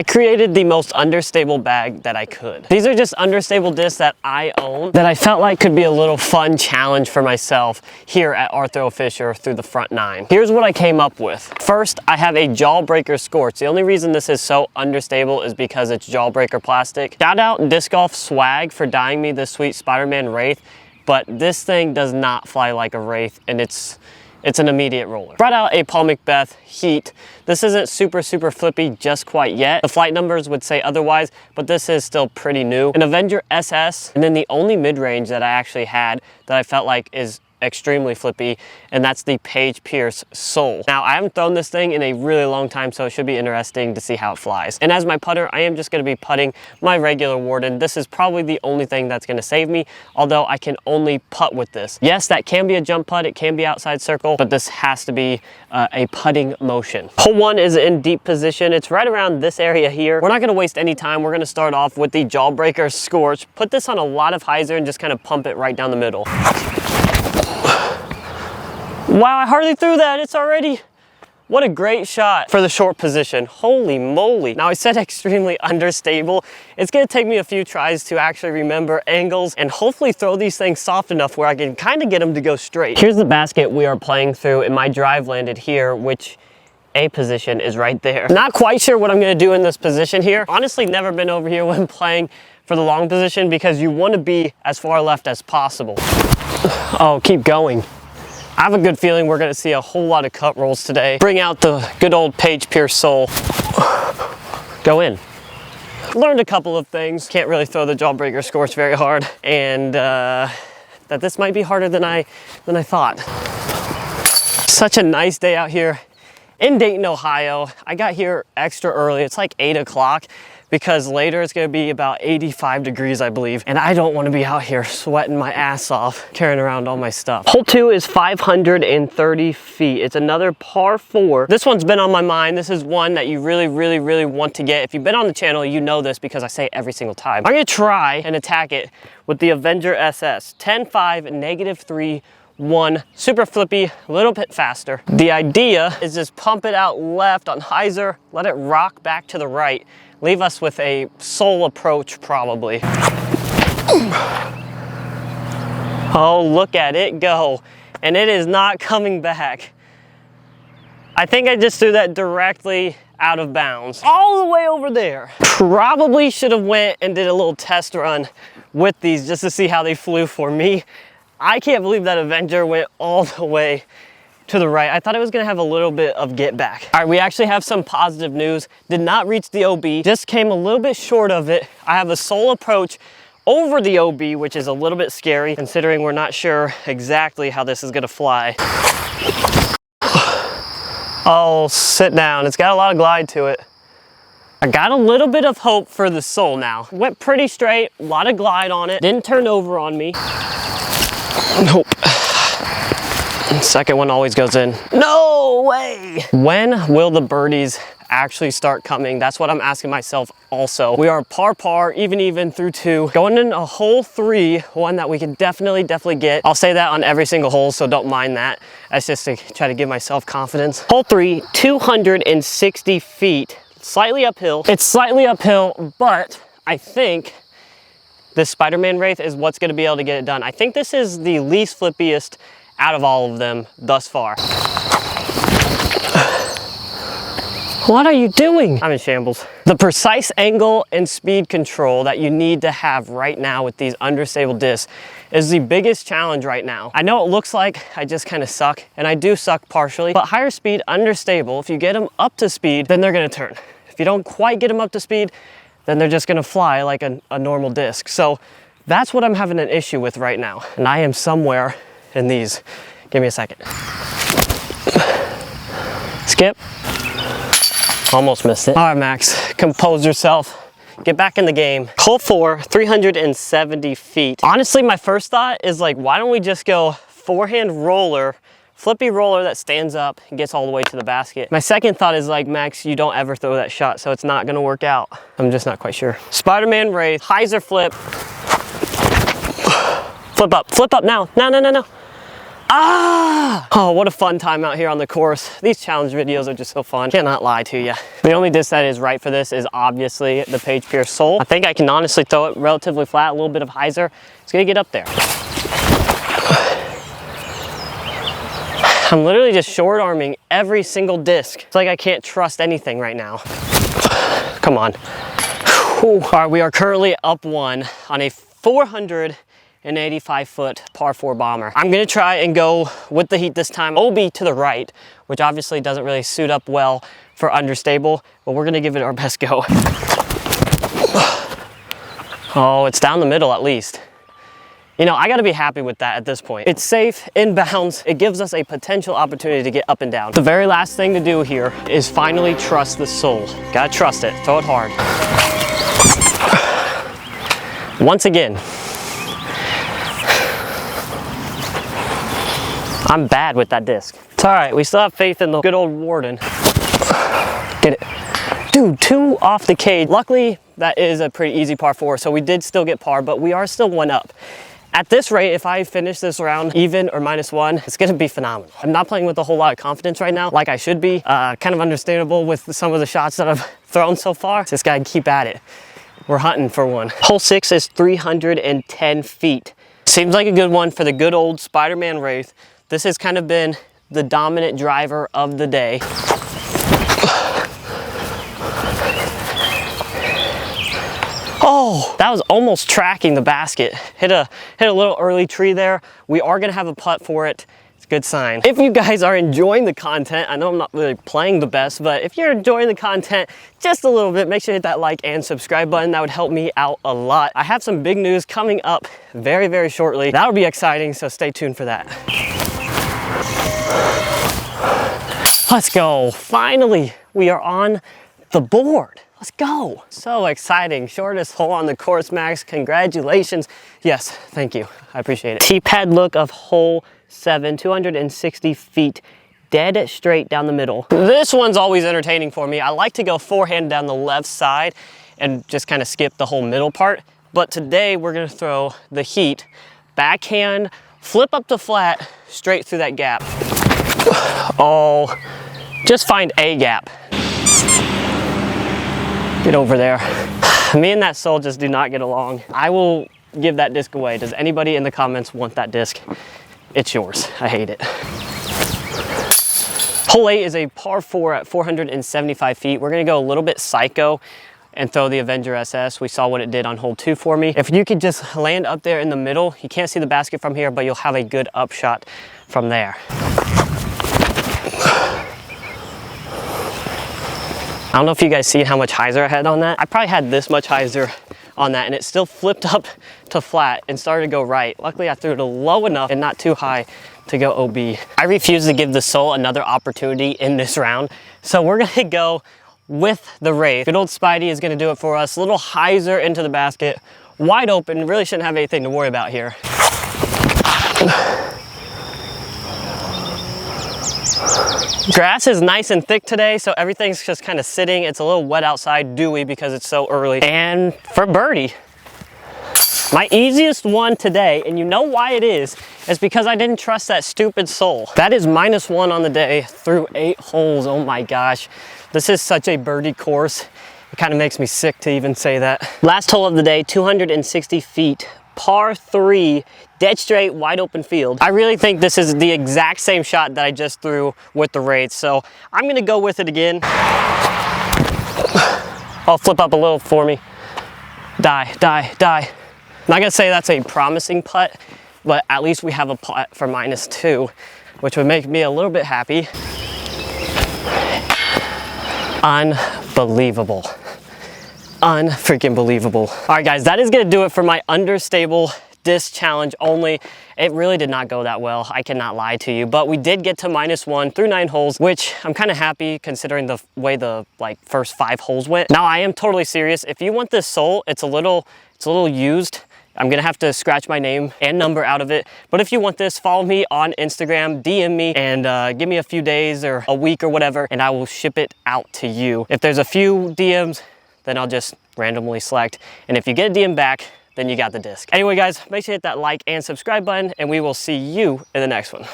I created the most understable bag that I could. These are just understable discs that I own that I felt like could be a little fun challenge for myself here at Arthur Fisher through the front 9. Here's what I came up with. First, I have a Jawbreaker Scorch. The only reason this is so understable is because it's Jawbreaker plastic. Shout out Disc Golf Swag for dyeing me this sweet Spider-Man Wraith, but this thing does not fly like a Wraith, and it's an immediate roller. Brought out a Paul Macbeth Heat. This isn't super flippy just quite yet. The flight numbers would say otherwise, but this is still pretty new. An Avenger SS, and then the only mid-range that I actually had that I felt like is extremely flippy, and that's the Paige Pierce Soul. Now, I haven't thrown this thing in a really long time, so it should be interesting to see how it flies. And as my putter, I am just gonna be putting my regular Warden. This is probably the only thing that's gonna save me, although I can only putt with this. Yes, that can be a jump putt, it can be outside circle, but this has to be a putting motion. Hole 1 is in deep position. It's right around this area here. We're not gonna waste any time. We're gonna start off with the Jawbreaker Scorch. Put this on a lot of hyzer and just kind of pump it right down the middle. Wow, I hardly threw that. It's already, what a great shot for the short position. Holy moly. Now, I said extremely understable. It's gonna take me a few tries to actually remember angles and hopefully throw these things soft enough where I can kind of get them to go straight. Here's the basket we are playing through, and my drive landed here, which A position is right there. Not quite sure what I'm gonna do in this position here. Honestly, never been over here when playing for the long position because you wanna be as far left as possible. Oh, keep going. I have a good feeling we're gonna see a whole lot of cut rolls today. Bring out the good old Paige Pierce Soul. Go in. Learned a couple of things. Can't really throw the Jawbreaker Scorch very hard, and that this might be harder than I thought. Such a nice day out here in Dayton, Ohio. I got here extra early. It's like 8 o'clock. Because later it's gonna be about 85 degrees, I believe. And I don't wanna be out here sweating my ass off, carrying around all my stuff. Hole 2 is 530 feet. It's another par 4. This one's been on my mind. This is one that you really want to get. If you've been on the channel, you know this because I say it every single time. I'm gonna try and attack it with the Avenger SS. 10-5, -3, 1, super flippy, a little bit faster. The idea is just pump it out left on hyzer, let it rock back to the right. Leave us with a soul approach, probably. Oh, look at it go. And it is not coming back. I think I just threw that directly out of bounds. All the way over there. Probably should have went and did a little test run with these just to see how they flew for me. I can't believe that Avenger went all the way to the right. I thought it was gonna have a little bit of get back. All right, we actually have some positive news. Did not reach the OB, just came a little bit short of it. I have a soul approach over the OB, which is a little bit scary considering we're not sure exactly how this is gonna fly. Oh, sit down. It's got a lot of glide to it. I got a little bit of hope for the soul now. Went pretty straight, a lot of glide on it. Didn't turn over on me. Nope. Second one always goes in. No way! When will the birdies actually start coming? That's what I'm asking myself also. We are par, even through 2. Going in a hole 3, one that we can definitely get. I'll say that on every single hole, so don't mind that. That's just to try to give myself confidence. Hole 3, 260 feet, slightly uphill. It's slightly uphill, but I think this Spider-Man Wraith is what's gonna be able to get it done. I think this is the least flippiest out of all of them thus far. What are you doing? I'm in shambles. The precise angle and speed control that you need to have right now with these understable discs is the biggest challenge right now. I know it looks like I just kind of suck, and I do suck partially, but higher speed, understable, if you get them up to speed, then they're gonna turn. If you don't quite get them up to speed, then they're just gonna fly like a normal disc. So that's what I'm having an issue with right now. And I am somewhere in these. Give me a second. Skip. Almost missed it. All right, Max, compose yourself. Get back in the game. Hole 4, 370 feet. Honestly, my first thought is like, why don't we just go forehand roller, flippy roller that stands up and gets all the way to the basket. My second thought is like, Max, you don't ever throw that shot, so it's not gonna work out. I'm just not quite sure. Spider-Man Wraith, hyzer flip. Flip up now. No. Ah! Oh, what a fun time out here on the course. These challenge videos are just so fun. Cannot lie to you. The only disc that is right for this is obviously the Page Pierce Soul. I think I can honestly throw it relatively flat, a little bit of hyzer. It's gonna get up there. I'm literally just short arming every single disc. It's like I can't trust anything right now. Come on. Whew. All right, we are currently up one on a 485-foot par 4 bomber. I'm gonna try and go with the heat this time. OB to the right, which obviously doesn't really suit up well for understable, but we're gonna give it our best go. Oh, it's down the middle at least. You know, I gotta be happy with that at this point. It's safe, inbounds. It gives us a potential opportunity to get up and down. The very last thing to do here is finally trust the soul. Gotta trust it, throw it hard. Once again, I'm bad with that disc. It's all right, we still have faith in the good old Warden. Get it. Dude, 2 off the cage. Luckily, that is a pretty easy par 4, so we did still get par, but we are still 1 up. At this rate, if I finish this round even or -1, it's gonna be phenomenal. I'm not playing with a whole lot of confidence right now, like I should be. Kind of understandable with some of the shots that I've thrown so far. Just gotta keep at it. We're hunting for one. Hole 6 is 310 feet. Seems like a good one for the good old Spider-Man Wraith. This has kind of been the dominant driver of the day. Oh, that was almost tracking the basket. Hit a little early tree there. We are gonna have a putt for it. It's a good sign. If you guys are enjoying the content, I know I'm not really playing the best, but if you're enjoying the content just a little bit, make sure to hit that like and subscribe button. That would help me out a lot. I have some big news coming up very, very shortly. That'll be exciting, so stay tuned for that. Let's go. Finally, we are on the board. Let's go. So exciting. Shortest hole on the course, Max. Congratulations. Yes, thank you. I appreciate it. T-pad look of hole 7, 260 feet, dead straight down the middle. This one's always entertaining for me. I like to go forehand down the left side and just kind of skip the whole middle part. But today we're gonna throw the heat, backhand, flip up to flat, straight through that gap. Oh, just find a gap. Get over there. Me and that soul just do not get along. I will give that disc away. Does anybody in the comments want that disc? It's yours. I hate it. Hole 8 is a par 4 at 475 feet. We're gonna go a little bit psycho and throw the Avenger SS. We saw what it did on hole 2 for me. If you could just land up there in the middle, you can't see the basket from here, but you'll have a good upshot from there. I don't know if you guys see how much hyzer I had on that. I probably had this much hyzer on that and it still flipped up to flat and started to go right. Luckily I threw it low enough and not too high to go OB. I refuse to give the soul another opportunity in this round. So we're gonna go with the Wraith. Good old Spidey is gonna do it for us. A little hyzer into the basket, wide open, really shouldn't have anything to worry about here. Grass is nice and thick today, so everything's just kind of sitting. It's a little wet outside, dewy because it's so early. And for birdie, my easiest one today, and you know why it is because I didn't trust that stupid soul. That is -1 on the day through 8 holes. Oh my gosh. This is such a birdie course. It kind of makes me sick to even say that. Last hole of the day, 260 feet, par 3, dead straight, wide open field. I really think this is the exact same shot that I just threw with the Wraith, so I'm gonna go with it again. I'll flip up a little for me. Die, die, die. I'm not gonna say that's a promising putt, but at least we have a putt for -2, which would make me a little bit happy. Unbelievable. Unfreaking believable. All right, guys, that is gonna do it for my understable disc challenge only. It really did not go that well. I cannot lie to you, but we did get to -1 through 9 holes, which I'm kind of happy considering the way the first 5 holes went. Now I am totally serious. If you want this soul, it's a little used. I'm gonna have to scratch my name and number out of it. But if you want this, follow me on Instagram, DM me, and give me a few days or a week or whatever, and I will ship it out to you. If there's a few DMs, then I'll just randomly select. And if you get a DM back, then you got the disc. Anyway, guys, make sure to hit that like and subscribe button, and we will see you in the next one.